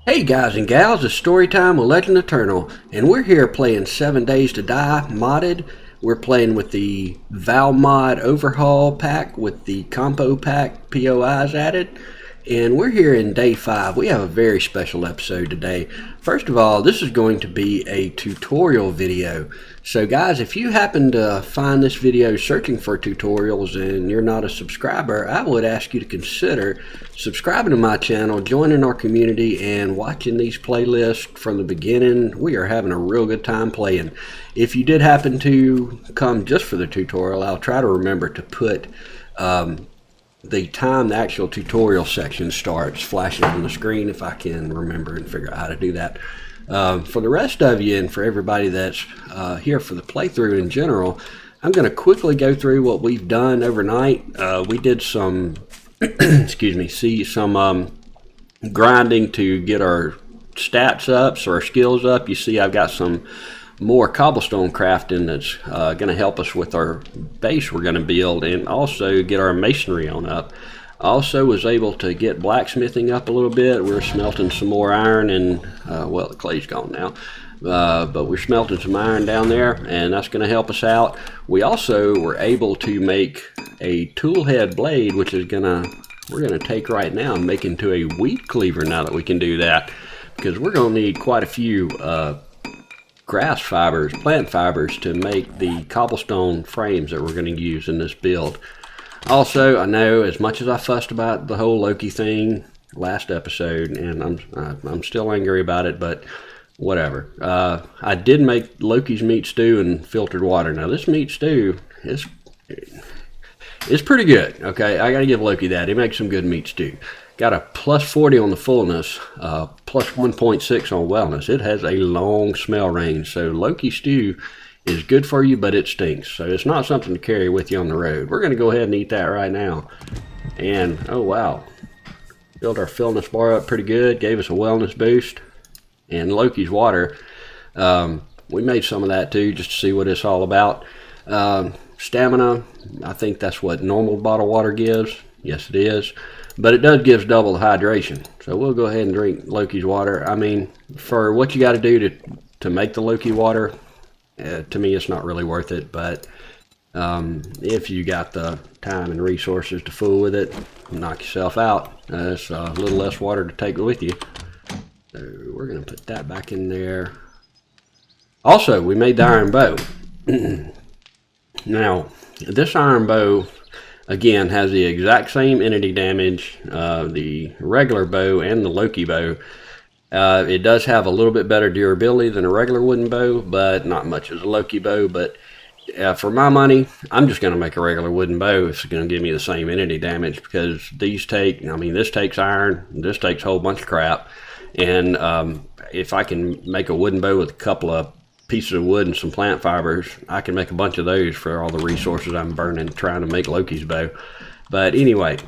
Hey guys and gals, it's Storytime with Legend Eternal, and we're here playing 7 Days to Die modded. We're playing with the Valmod Overhaul pack with the Compopack POIs added, and we're here in day 5. We have a very special episode today. First of all, this is going to be a tutorial video. So guys, if you happen to find this video searching for tutorials and you're not a subscriber, I would ask you to consider subscribing to my channel, joining our community, and watching these playlists from the beginning. We are having a real good time playing. If you did happen to come just for the tutorial, I'll try to remember to put the time the actual tutorial section starts flashing on the screen if I can remember and figure out how to do that. For the rest of you and for everybody that's here for the playthrough in general, I'm going to quickly go through what we've done overnight. We did some some grinding to get our stats up, so our skills up. You see I've got some more cobblestone crafting that's going to help us with our base we're going to build, and also get our masonry on up. Also was able to get blacksmithing up a little bit. We're smelting some more iron, and well, the clay's gone now, but we're smelting some iron down there, and that's going to help us out. We also were able to make a tool head blade, which is we're gonna take right now and make into a wheat cleaver now that we can do that, because we're going to need quite a few grass fibers, plant fibers, to make the cobblestone frames that we're going to use in this build. Also, I know as much as I fussed about the whole Loki thing last episode, and I'm still angry about it, but whatever. I did make Loki's meat stew in filtered water. Now this meat stew is pretty good. Okay, I gotta give Loki that. He makes some good meat stew. Got a plus 40 on the fullness, plus 1.6 on wellness. It has a long smell range, so Loki stew is good for you, but it stinks. So it's not something to carry with you on the road. We're going to go ahead and eat that right now. And, oh wow, built our fullness bar up pretty good, gave us a wellness boost. And Loki's water, we made some of that too, just to see what it's all about. Stamina, I think that's what normal bottled water gives. Yes, it is. But it does give double the hydration. So we'll go ahead and drink Loki's water. I mean, for what you got to do to make the Loki water, to me it's not really worth it. But if you got the time and resources to fool with it, knock yourself out. It's a little less water to take with you. So we're going to put that back in there. Also, we made the iron bow. Now, this iron bow, again, has the exact same entity damage, the regular bow and the Loki bow. It does have a little bit better durability than a regular wooden bow, but not much as a Loki bow. But for my money, I'm just going to make a regular wooden bow if it's going to give me the same entity damage, because these take, I mean, this takes iron, this takes a whole bunch of crap. And if I can make a wooden bow with a couple of pieces of wood and some plant fibers, I can make a bunch of those for all the resources I'm burning trying to make Loki's bow. But anyway,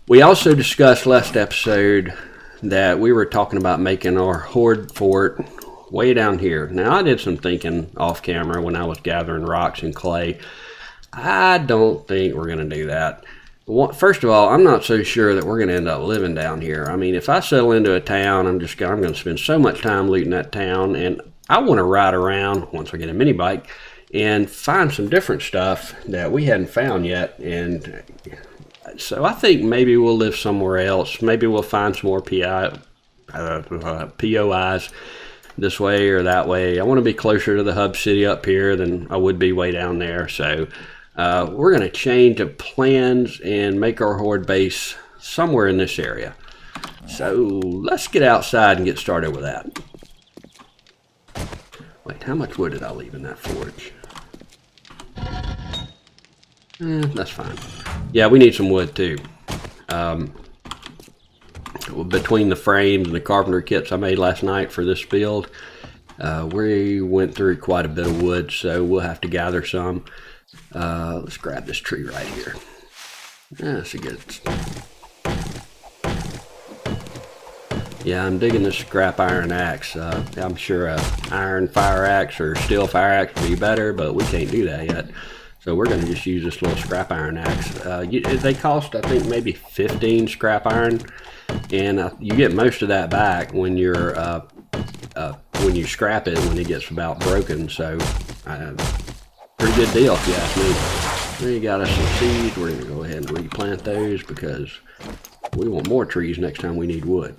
we also discussed last episode that we were talking about making our Horde fort way down here. Now, I did some thinking off camera when I was gathering rocks and clay. I don't think we're going to do that. First of all, I'm not so sure that we're going to end up living down here. I mean, if I settle into a town, I'm going to spend so much time looting that town, and I want to ride around once I get a mini bike and find some different stuff that we hadn't found yet. And so I think maybe we'll live somewhere else. Maybe we'll find some more POIs this way or that way. I want to be closer to the hub city up here than I would be way down there. So we're going to change of plans and make our Horde base somewhere in this area. So let's get outside and get started with that. Wait, how much wood did I leave in that forge? That's fine. Yeah, we need some wood too. Between the frames and the carpenter kits I made last night for this build, we went through quite a bit of wood, so we'll have to gather some. Let's grab this tree right here. That's a good. Yeah, I'm digging this scrap iron axe. I'm sure a iron fire axe or steel fire axe would be better, but we can't do that yet. So we're going to just use this little scrap iron axe. They cost, I think, maybe 15 scrap iron. and you get most of that back when you're when you scrap it when it gets about broken. So pretty good deal if you ask me. There you got us some seeds. We're gonna go ahead and replant those because we want more trees next time we need wood.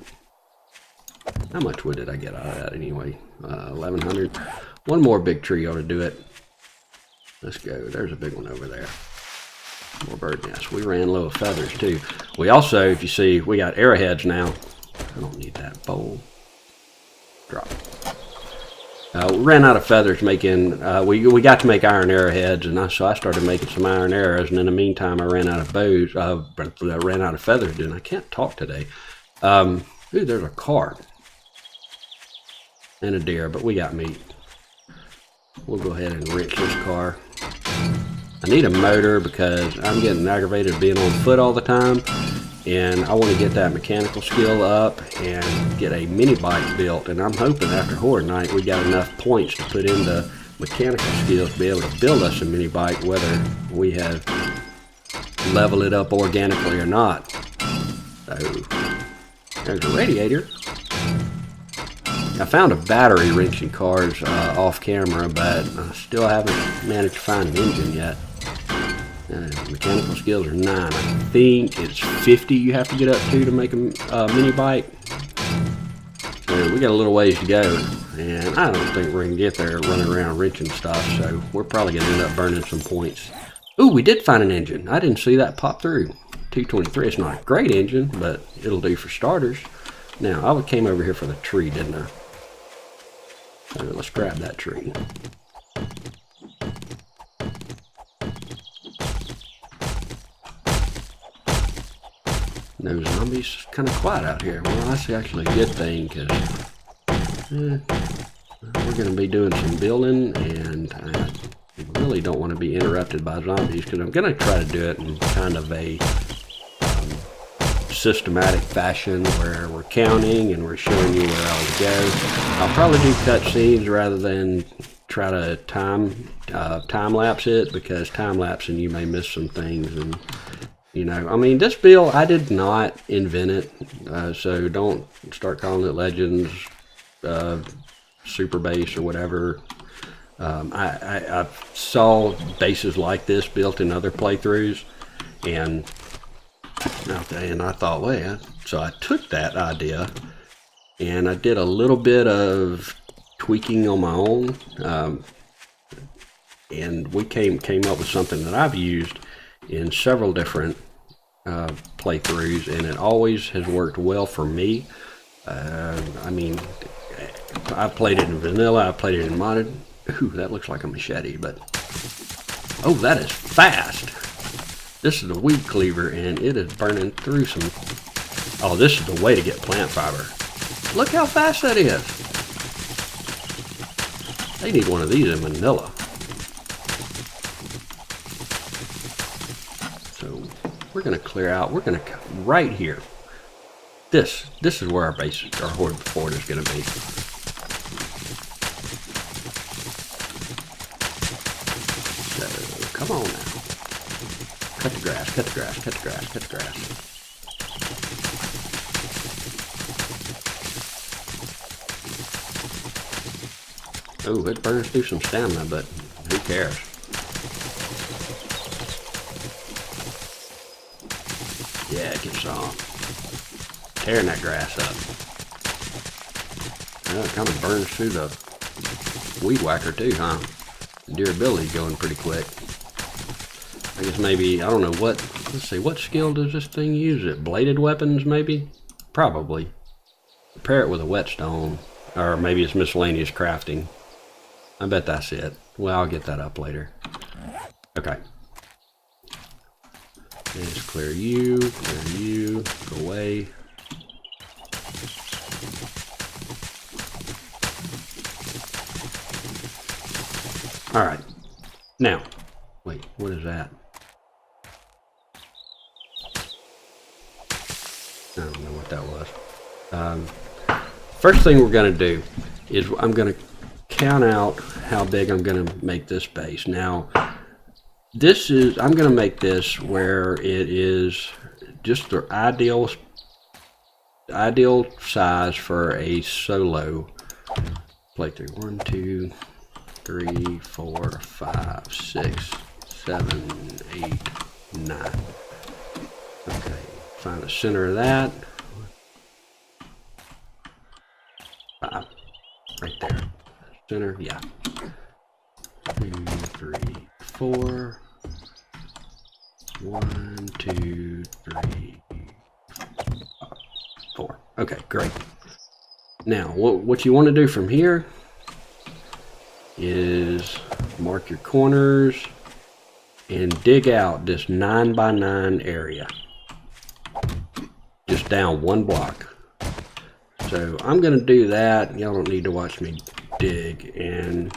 How much wood did I get out of that anyway? 1100. One more big tree ought to do it. Let's go. There's a big one over there. More bird nests. We ran low of feathers too. We also, if you see, we got arrowheads now. I don't need that bowl. Drop. We ran out of feathers making, we got to make iron arrowheads, and so I started making some iron arrows, and in the meantime I ran out of bows, ran out of feathers, and I can't talk today. Ooh, there's a cart. And a deer, but we got meat. We'll go ahead and wrench this car. I need a motor because I'm getting aggravated being on foot all the time, and I want to get that mechanical skill up and get a mini bike built. And I'm hoping after Horde night we got enough points to put into mechanical skills to be able to build us a mini bike, whether we have leveled it up organically or not. So there's a radiator. I found a battery wrenching cars off camera, but I still haven't managed to find an engine yet. Mechanical skills are 9. I think it's 50 you have to get up to make a mini bike. So we got a little ways to go, and I don't think we're going to get there running around wrenching stuff, so we're probably going to end up burning some points. Ooh, we did find an engine. I didn't see that pop through. 223. It's not a great engine, but it'll do for starters. Now, I came over here for the tree, didn't I? So let's grab that tree. No zombies. Kind of quiet out here. Well, that's actually a good thing because we're going to be doing some building, and I really don't want to be interrupted by zombies because I'm going to try to do it in kind of a systematic fashion where we're counting and we're showing you where all to go. I'll probably do cutscenes rather than try to time lapse it, because time lapsing you may miss some things. And you know, I mean, this build I did not invent it, so don't start calling it Legends Super Base or whatever. I saw bases like this built in other playthroughs, and I thought, well, so I took that idea and I did a little bit of tweaking on my own, and we came up with something that I've used in several different playthroughs, and it always has worked well for me. I mean, I've played it in vanilla, I've played it in modded. Ooh, that looks like a machete, but oh, that is fast. This is the weed cleaver, and it is burning through some. Oh, this is the way to get plant fiber. Look how fast that is. They need one of these in Manila. So we're going to clear out. We're going to right here. This is where our base, our Horde fort is going to be. So come on now. Cut the grass, cut the grass, cut the grass, cut the grass. Oh, it burns through some stamina, but who cares? Yeah, it gets on. Tearing that grass up. Well, it kind of burns through the weed whacker too, huh? The durability's going pretty quick. I guess maybe, I don't know what, let's see, what skill does this thing use? It bladed weapons, maybe? Probably. Pair it with a whetstone, or maybe it's miscellaneous crafting. I bet that's it. Well, I'll get that up later. Okay. Let's clear you, go away. Alright. Now, wait, what is that? I don't know what that was. First thing we're going to do is I'm going to count out how big I'm going to make this base. Now, I'm going to make this where it is just the ideal ideal size for a solo playthrough. 1, 2, 3, 4, 5, 6, 7, 8, 9. Okay, find the center of that. 5, right there. Center, yeah. 2, 3, 4. 1, 2, 3, 4. Okay, great. Now, what you want to do from here is mark your corners and dig out this 9x9 area. Just down 1 block. So I'm going to do that. Y'all don't need to watch me dig, and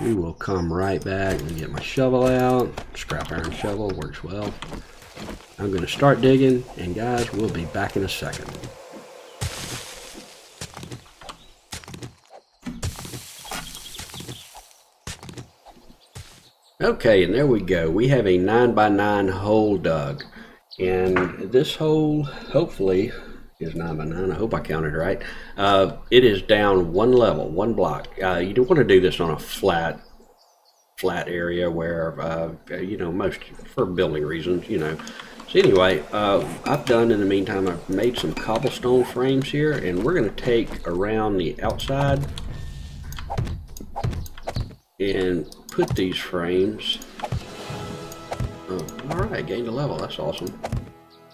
we will come right back and get my shovel out. Scrap iron shovel works well. I'm going to start digging, and guys, we'll be back in a second. Okay, and there we go. We have a 9x9 hole dug. And this hole, hopefully, is 9x9. I hope I counted right. It is down 1 level, 1 block. You don't want to do this on a flat area where, you know, most for building reasons, you know. So anyway, I've done in the meantime, I've made some cobblestone frames here, and we're going to take around the outside and put these frames. Oh, all right, gained a level. That's awesome.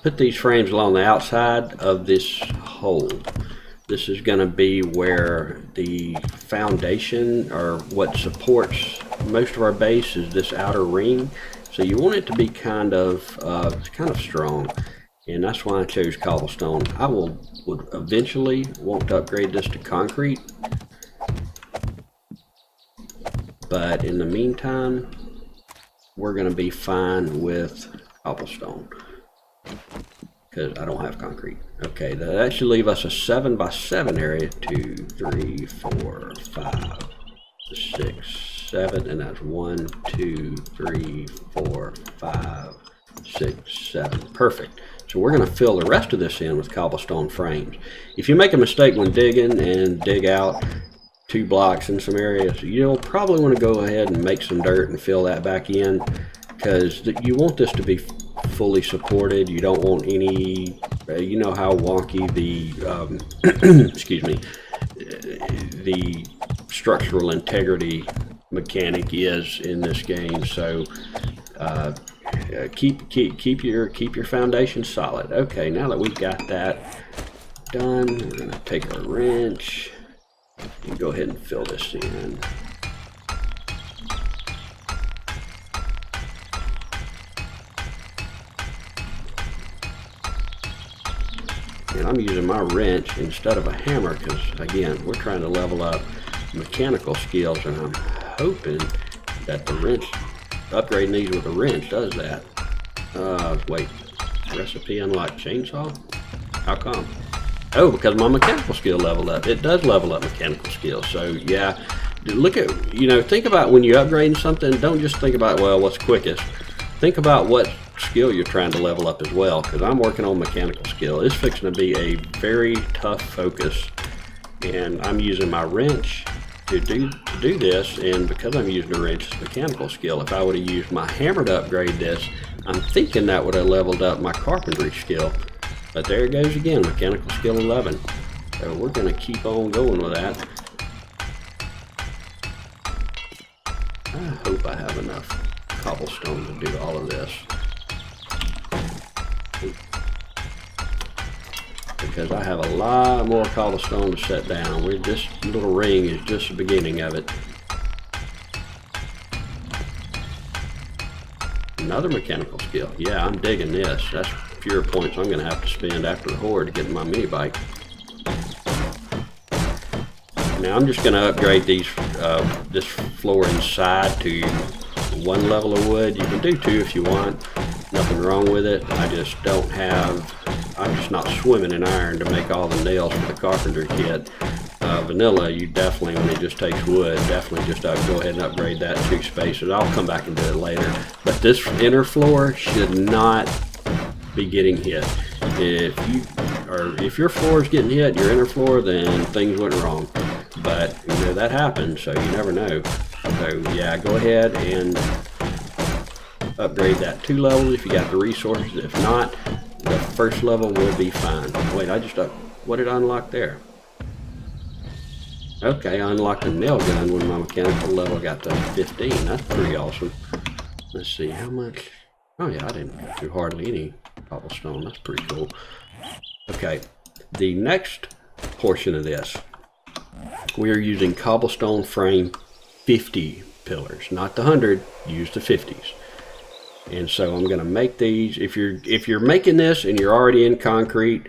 Put these frames along the outside of this hole. This is going to be where the foundation, or what supports most of our base, is this outer ring. So you want it to be kind of strong, and that's why I chose cobblestone. I would eventually want to upgrade this to concrete, but in the meantime, we're going to be fine with cobblestone because I don't have concrete. Okay, that should leave us a 7x7 area. 2, 3, 4, 5, 6, 7, and that's 1, 2, 3, 4, 5, 6, 7. Perfect. So we're going to fill the rest of this in with cobblestone frames. If you make a mistake when digging and dig out 2 blocks in some areas, you'll probably want to go ahead and make some dirt and fill that back in, because you want this to be fully supported. You don't want any, you know how wonky the excuse me, the structural integrity mechanic is in this game. So keep your foundation solid. Okay, now that we've got that done, we're going to take our wrench and go ahead and fill this in. And I'm using my wrench instead of a hammer because, again, we're trying to level up mechanical skills, and I'm hoping that the wrench, upgrading these with a wrench, does that. Wait, recipe unlock chainsaw? How come? Oh, because my mechanical skill leveled up. It does level up mechanical skills. So yeah, look at, you know, think about when you're upgrading something, don't just think about, well, what's quickest. Think about what skill you're trying to level up as well, because I'm working on mechanical skill. It's fixing to be a very tough focus, and I'm using my wrench to do this, and because I'm using a wrench, it's mechanical skill. If I would have used my hammer to upgrade this, I'm thinking that would have leveled up my carpentry skill. But there it goes again, mechanical skill 11. So we're going to keep on going with that. I hope I have enough cobblestone to do all of this, because I have a lot more cobblestone to set down. This little ring is just the beginning of it. Another mechanical skill. Yeah, I'm digging this. That's fewer points I'm going to have to spend after the Horde to get my mini bike. Now I'm just going to upgrade these this floor inside to 1 level of wood. You can do 2 if you want. Nothing wrong with it. I just don't have, I'm just not swimming in iron to make all the nails for the carpenter kit. Vanilla, you definitely, when it just takes wood, definitely just go ahead and upgrade that 2 spaces. I'll come back and do it later. But this inner floor should not be getting hit. If your floor is getting hit, your inner floor, then things went wrong. But you know that happens, so you never know. So yeah, go ahead and upgrade that 2 levels if you got the resources. If not, the first level will be fine. Wait, what did I unlock there? Okay, I unlocked a nail gun when my mechanical level got to 15. That's pretty awesome. Let's see, how much? Oh yeah, I didn't go through hardly any cobblestone. That's pretty cool. Okay, the next portion of this, we are using cobblestone frame 50 pillars, not the 100. Use the 50s. And so I'm going to make these. If you're making this and you're already in concrete,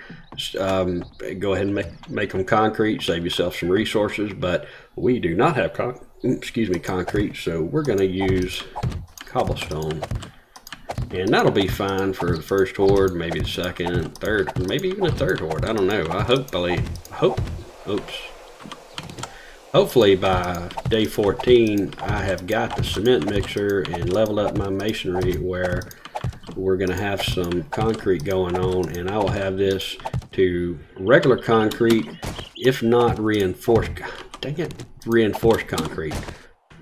go ahead and make them concrete. Save yourself some resources. But we do not have concrete, so we're going to use cobblestone, and that'll be fine for the first horde, maybe the second, third, maybe even the third horde. I don't know. Hopefully by day 14, I have got the cement mixer and leveled up my masonry where we're going to have some concrete going on, and I will have this to regular concrete, if not reinforced. Dang it, reinforced concrete.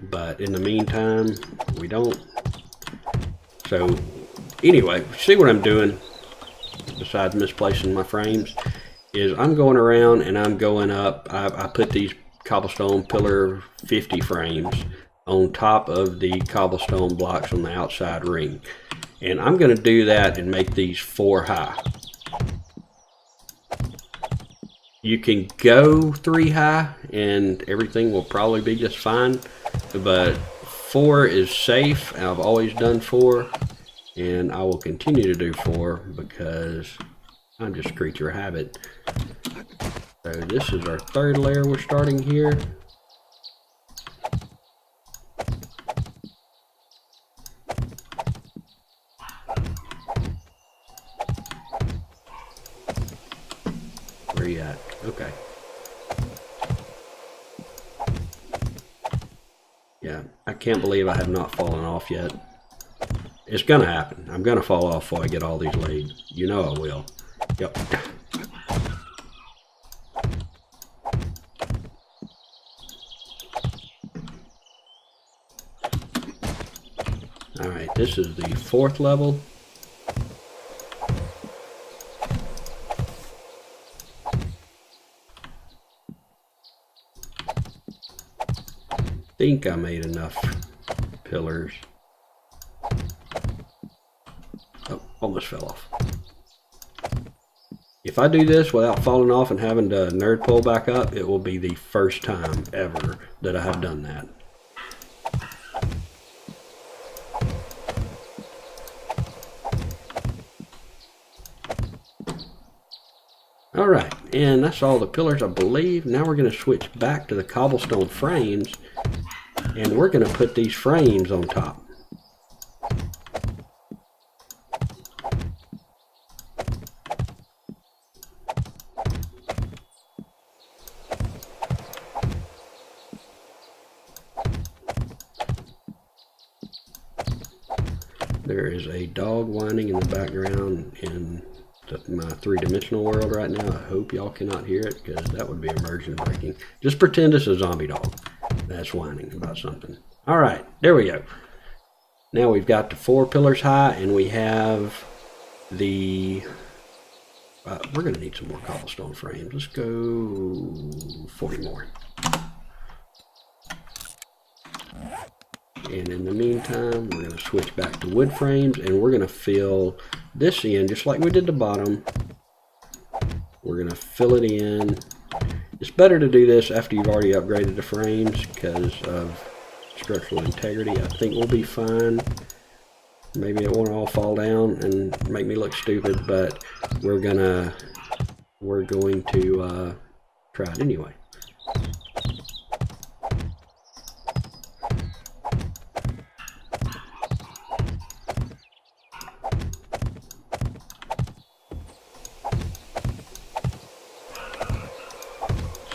But in the meantime, we don't. So anyway, see what I'm doing besides misplacing my frames is I'm going around and I'm going up. I put these cobblestone pillar 50 frames on top of the cobblestone blocks on the outside ring, and I'm going to do that and make these 4 high. You can go 3 high and everything will probably be just fine, but 4 is safe. I've always done 4, and I will continue to do 4 because I'm just a creature of habit. So this is our 3rd layer we're starting here. Where are you at? Okay. Yeah, I can't believe I have not fallen off yet. It's gonna happen. I'm gonna fall off before I get all these laid. You know I will. Yep. Alright, this is the 4th level. I think I made enough pillars. Oh, almost fell off. If I do this without falling off and having to nerd pull back up, it will be the first time ever that I have done that. Alright, and that's all the pillars, I believe. Now we're going to switch back to the cobblestone frames, and we're going to put these frames on top. There is a dog whining in the background in my 3-dimensional world right now. I hope y'all cannot hear it because that would be immersion breaking. Just pretend it's a zombie dog that's whining about something. Alright, there we go. Now we've got the 4 pillars high, and we have the... we're going to need some more cobblestone frames. Let's go 40 more. And in the meantime, we're going to switch back to wood frames, and we're going to fill this in just like we did the bottom. We're going to fill it in. It's better to do this after you've already upgraded the frames because of structural integrity. I think we'll be fine. Maybe it won't all fall down and make me look stupid, but we're going to try it anyway.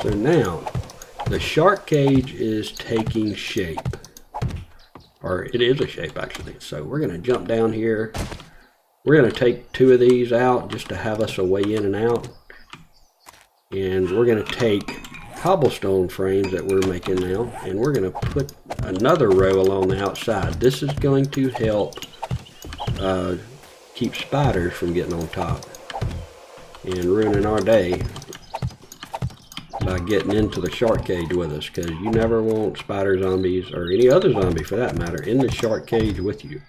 So now, the shark cage is taking shape. Or it is a shape, actually. So we're going to jump down here We're going to take 2 of these out just to have us a way in and out. And we're going to take cobblestone frames that we're making now, and we're going to put another row along the outside. This is going to help keep spiders from getting on top and ruining our day by getting into the shark cage with us, because you never want spider zombies, or any other zombie for that matter, in the shark cage with you,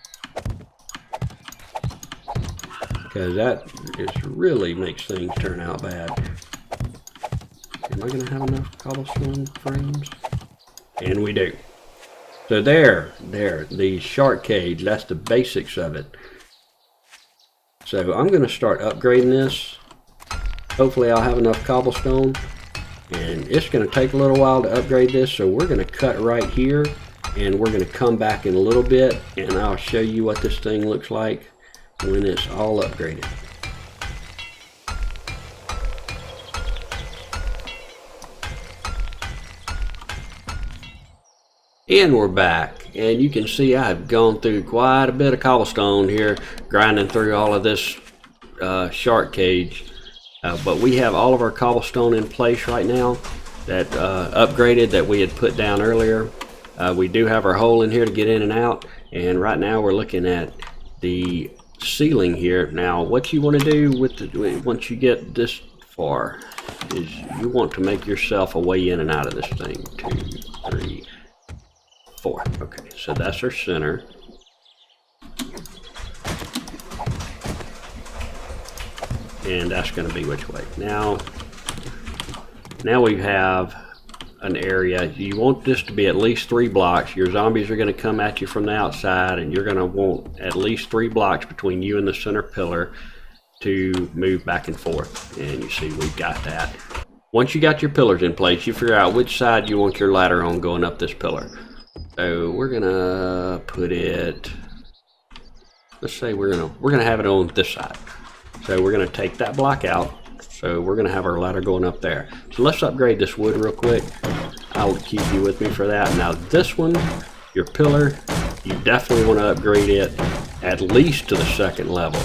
because that just really makes things turn out bad. Am I going to have enough cobblestone frames? And we do. So there, the shark cage, that's the basics of it. So I'm going to start upgrading this. Hopefully I'll have enough cobblestone. And it's going to take a little while to upgrade this, so we're going to cut right here. And we're going to come back in a little bit, and I'll show you what this thing looks like when it's all upgraded. And we're back, and you can see I've gone through quite a bit of cobblestone here, grinding through all of this shark cage. But we have all of our cobblestone in place right now, that upgraded, that we had put down earlier. We do have our hole in here to get in and out, and right now we're looking at the ceiling here. Now what you want to do with the, once you get this far, is you want to make yourself a way in and out of this thing. 2, 3, 4. Okay, so that's our center. And that's going to be which way. Now we have an area. You want this to be at least 3 blocks. Your zombies are going to come at you from the outside, and you're going to want at least 3 blocks between you and the center pillar to move back and forth. And you see we've got that. Once you got your pillars in place, you figure out which side you want your ladder on going up this pillar. So we're gonna put it, let's say we're gonna have it on this side. So we're gonna take that block out. So we're gonna have our ladder going up there. So let's upgrade this wood real quick. I'll keep you with me for that. Now this one, your pillar, you definitely want to upgrade it at least to the 2nd level.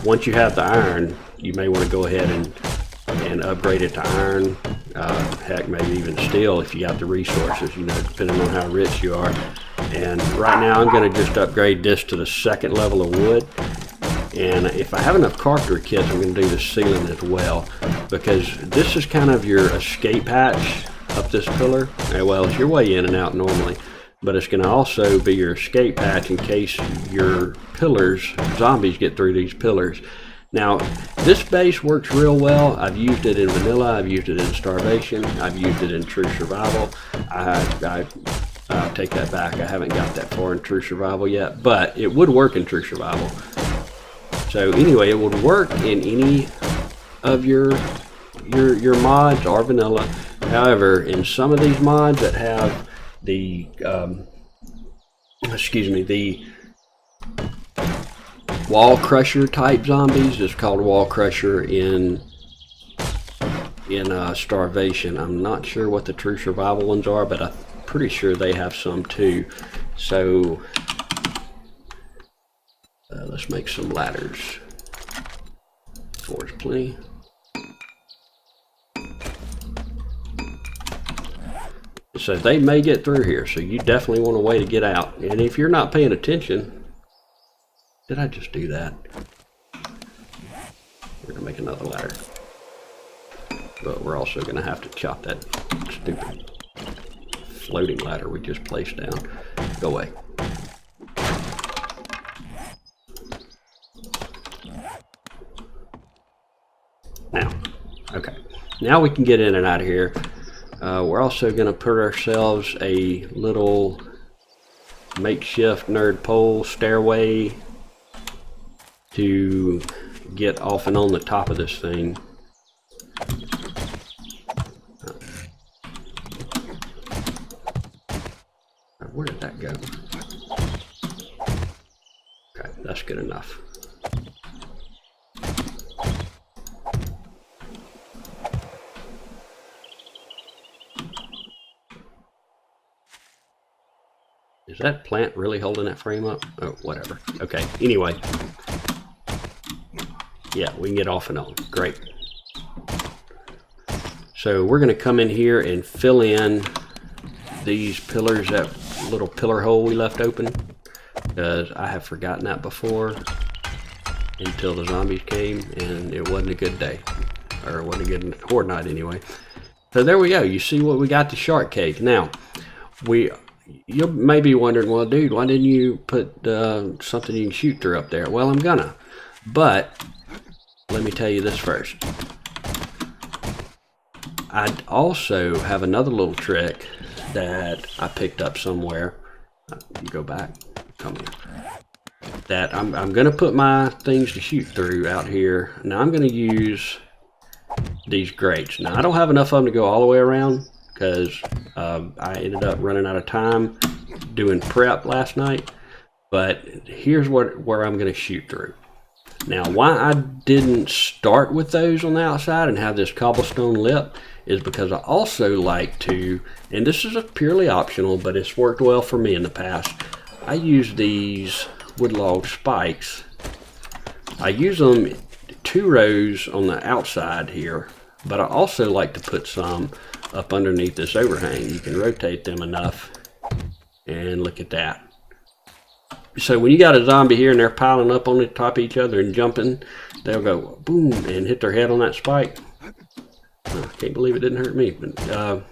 Once you have the iron, you may want to go ahead and upgrade it to iron. Heck, maybe even steel if you got the resources, you know, depending on how rich you are. And right now I'm going to just upgrade this to the 2nd level of wood. And if I have enough carpenter kits, I'm going to do the ceiling as well, because this is kind of your escape hatch up this pillar. Well, it's your way in and out normally, but it's going to also be your escape hatch in case your pillars, zombies get through these pillars. Now, this base works real well. I've used it in vanilla, I've used it in Starvation, I've used it in True Survival. I take that back, I haven't got that far in True Survival yet, but it would work in True Survival. So anyway, it would work in any of your mods or vanilla. However, in some of these mods that have the, the wall crusher type zombies, it's called wall crusher in Starvation. I'm not sure what the True Survival ones are, but I'm pretty sure they have some too. So let's make some ladders. 4 is plenty. So they may get through here, so you definitely want a way to get out. And if you're not paying attention, did I just do that? We're gonna make another ladder, but we're also gonna have to chop that stupid floating ladder we just placed down. Go away. Now, okay, now we can get in and out of here. We're also going to put ourselves a little makeshift nerd pole stairway to get off and on the top of this thing. Where did that go? Okay, that's good enough. Is that plant really holding that frame up? Oh, whatever. Okay, anyway. Yeah, we can get off and on. Great. So we're going to come in here and fill in these pillars, that little pillar hole we left open, because I have forgotten that before until the zombies came, and it wasn't a good day, or it wasn't a good horde night anyway. So there we go. You see what we got, the shark cage. Now, you may be wondering, well, dude, why didn't you put something you can shoot through up there? Well, I'm gonna, but let me tell you this first. I also have another little trick that I picked up somewhere. You go back, come here. That I'm going to put my things to shoot through out here. Now I'm going to use these grates. Now I don't have enough of them to go all the way around because I ended up running out of time doing prep last night. But here's where I'm going to shoot through. Now why I didn't start with those on the outside and have this cobblestone lip is because I also like to, and this is purely optional, but it's worked well for me in the past. I use these wood log spikes. I use them 2 rows on the outside here, but I also like to put some up underneath this overhang. You can rotate them enough, and look at that. So when you got a zombie here and they're piling up on the top of each other and jumping, they'll go boom and hit their head on that spike. I can't believe it didn't hurt me, but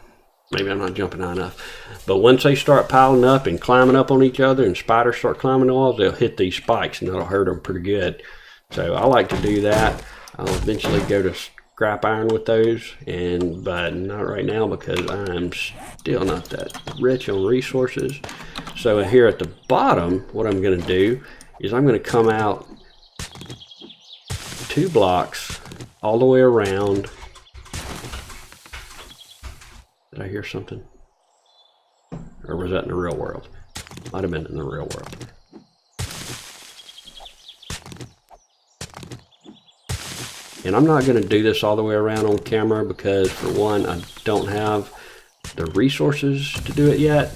maybe I'm not jumping high enough. But once they start piling up and climbing up on each other and spiders start climbing the walls, they'll hit these spikes and that'll hurt them pretty good. So I like to do that. I'll eventually go to scrap iron with those, but not right now because I'm still not that rich on resources. So here at the bottom, what I'm going to do is I'm going to come out 2 blocks all the way around. Did I hear something? Or was that in the real world? Might have been in the real world. And I'm not going to do this all the way around on camera because, for one, I don't have the resources to do it yet.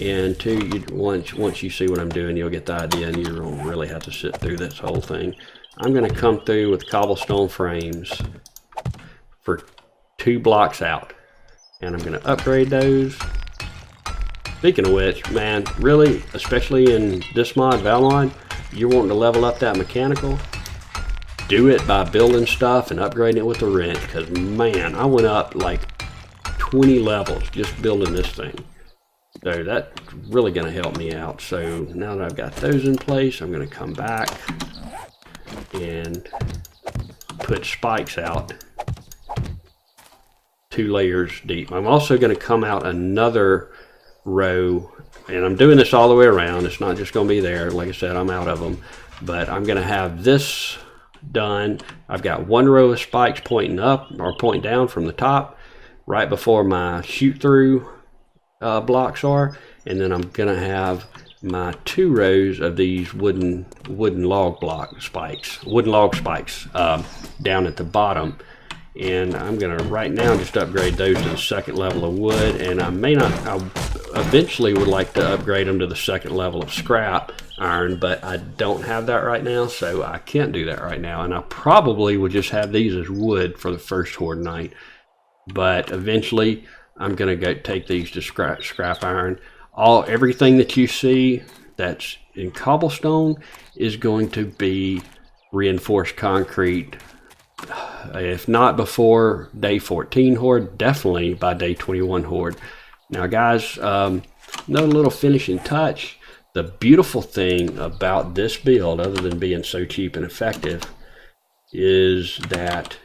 And 2, once you see what I'm doing, you'll get the idea and you don't really have to sit through this whole thing. I'm going to come through with cobblestone frames for 2 blocks out. And I'm going to upgrade those. Speaking of which, man, really, especially in this mod, Valmod, you're wanting to level up that mechanical, do it by building stuff and upgrading it with a wrench. Because, man, I went up like 20 levels just building this thing. So that's really going to help me out. So now that I've got those in place, I'm going to come back and put spikes out 2 layers deep. I'm also going to come out another row, and I'm doing this all the way around. It's not just going to be there. Like I said, I'm out of them, but I'm going to have this done. I've got 1 row of spikes pointing up or pointing down from the top right before my shoot through blocks are, and then I'm going to have my 2 rows of these wooden log spikes down at the bottom. And I'm going to right now just upgrade those to the 2nd level of wood, and I eventually would like to upgrade them to the 2nd level of scrap iron, but I don't have that right now, so I can't do that right now. And I probably would just have these as wood for the first horde night, but eventually I'm going to go take these to scrap iron. Everything that you see that's in cobblestone is going to be reinforced concrete. If not before day 14 horde, definitely by day 21 horde. Now guys, another little finishing touch. The beautiful thing about this build, other than being so cheap and effective, is that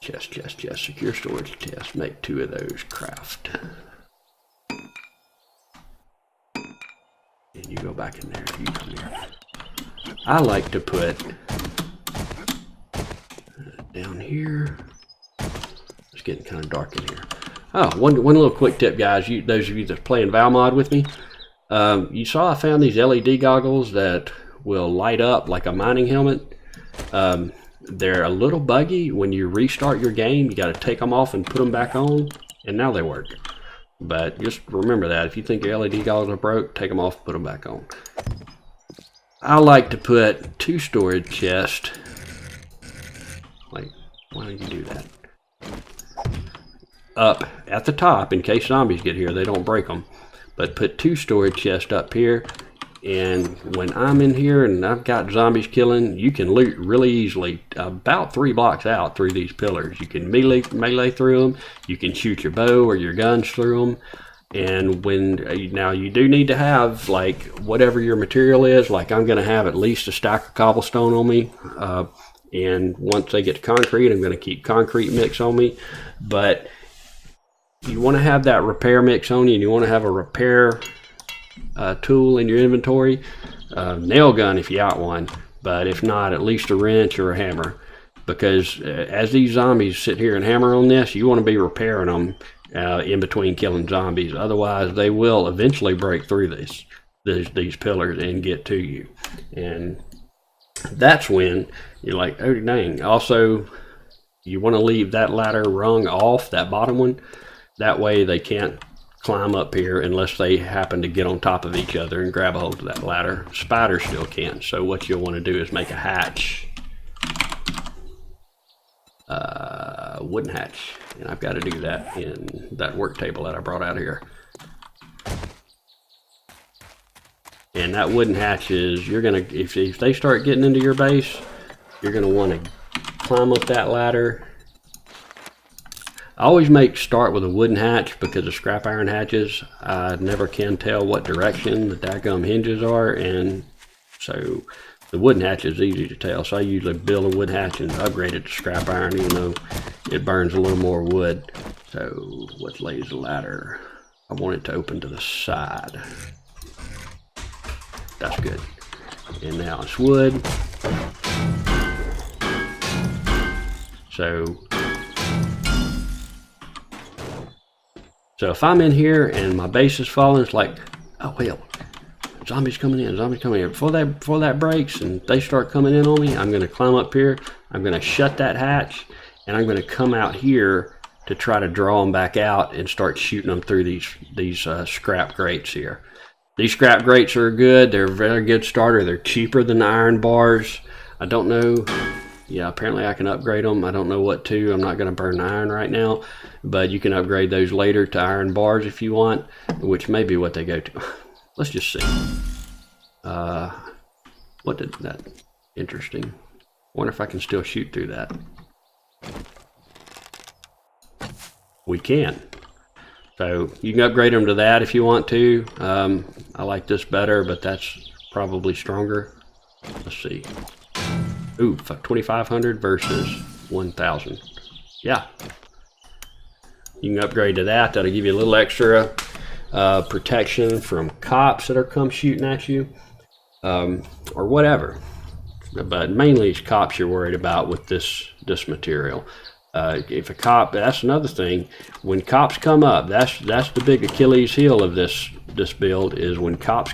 chest, secure storage chest, make 2 of those, craft. And you go back in there, you come here. I like to put down here. It's getting kind of dark in here. Oh, one little quick tip, guys. Those of you that's playing Valmod with me, you saw I found these LED goggles that will light up like a mining helmet. They're a little buggy. When you restart your game, you got to take them off and put them back on, and now they work. But just remember that if you think your LED goggles are broke, take them off, put them back on. I like to put 2 storage chests. Like, why don't you do that? Up at the top in case zombies get here, they don't break them. But put 2 storage chests up here, and when I'm in here and I've got zombies killing, you can loot really easily about 3 blocks out through these pillars. You can melee through them, you can shoot your bow or your guns through them. And now you do need to have like whatever your material is. Like I'm going to have at least a stack of cobblestone on me, and once they get to concrete, I'm going to keep concrete mix on me. But you want to have that repair mix on you, and you want to have a repair tool in your inventory. Nail gun if you got one, but if not, at least a wrench or a hammer, because as these zombies sit here and hammer on this, you want to be repairing them in between killing zombies. Otherwise they will eventually break through these pillars and get to you, and that's when you're like, oh dang. Also, you want to leave that ladder rung off, that bottom one. That way they can't climb up here unless they happen to get on top of each other and grab a hold of that ladder. Spiders still can. So what you'll want to do is make a hatch, wooden hatch, and I've got to do that in that work table that I brought out here. And that wooden hatch is, you're gonna, if they start getting into your base, you're gonna want to climb up that ladder. I always start with a wooden hatch, because the scrap iron hatches, I never can tell what direction the daggum hinges are, and so the wooden hatch is easy to tell. So I usually build a wood hatch and upgrade it to scrap iron, even though it burns a little more wood. So what lays the ladder? I want it to open to the side. That's good. And now it's wood. So if I'm in here and my base is falling, it's like, oh well, zombies coming in, zombies coming in. Before that breaks and they start coming in on me, I'm going to climb up here, I'm going to shut that hatch, and I'm going to come out here to try to draw them back out and start shooting them through these scrap grates here. These scrap grates are good. They're a very good starter. They're cheaper than the iron bars. I don't know. Yeah, apparently I can upgrade them. I don't know what to. I'm not going to burn iron right now, but you can upgrade those later to iron bars if you want, which may be what they go to. Let's just see. What did that? Interesting. Wonder if I can still shoot through that. We can. So you can upgrade them to that if you want to. I like this better, but that's probably stronger. Let's see. Ooh, 2,500 versus 1,000. Yeah. You can upgrade to that. That'll give you a little extra protection from cops that are come shooting at you, or whatever. But mainly it's cops you're worried about with this material. If a cop, that's another thing. When cops come up, that's the big Achilles heel of this build, is when cops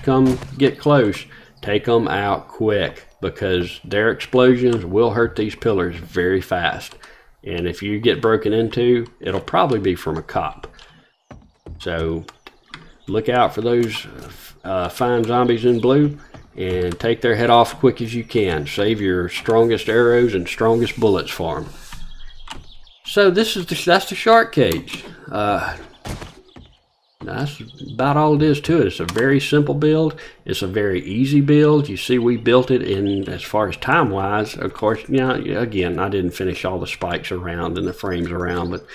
get close, take them out quick, because their explosions will hurt these pillars very fast. And if you get broken into, it'll probably be from a cop. So look out for those fine zombies in blue, and take their head off quick as you can. Save your strongest arrows and strongest bullets for them. So that's the shark cage. That's about all it is to it. It's a very simple build. It's a very easy build. You see, we built it in, as far as time wise, of course, again, I didn't finish all the spikes around and the frames around, but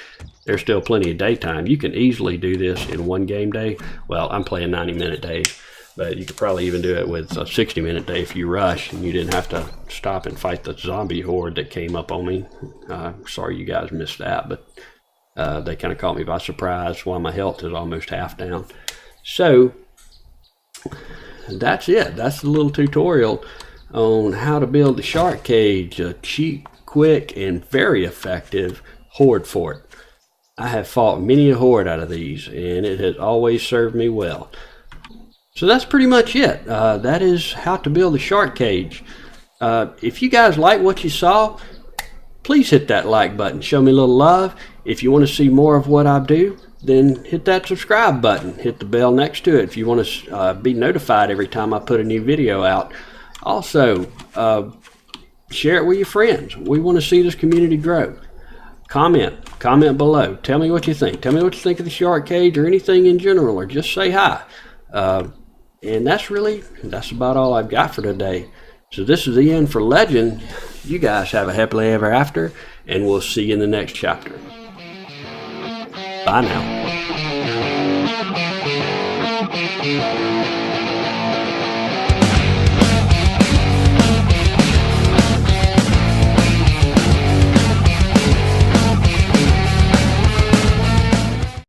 there's still plenty of daytime. You can easily do this in one game day. Well, I'm playing 90-minute days, but you could probably even do it with a 60-minute day if you rush and you didn't have to stop and fight the zombie horde that came up on me. Sorry you guys missed that, but they kind of caught me by surprise while my health is almost half down. So that's it. That's the little tutorial on how to build the shark cage, a cheap, quick, and very effective horde fort. I have fought many a horde out of these, and it has always served me well. So that's pretty much it. That is how to build a shark cage. If you guys like what you saw, please hit that like button. Show me a little love. If you want to see more of what I do, then hit that subscribe button. Hit the bell next to it if you want to be notified every time I put a new video out. Also, share it with your friends. We want to see this community grow. Comment below. Tell me what you think. Tell me what you think of the shark cage or anything in general, or just say hi. And that's about all I've got for today. So this is the end for Legend. You guys have a happily ever after, and we'll see you in the next chapter. Bye now.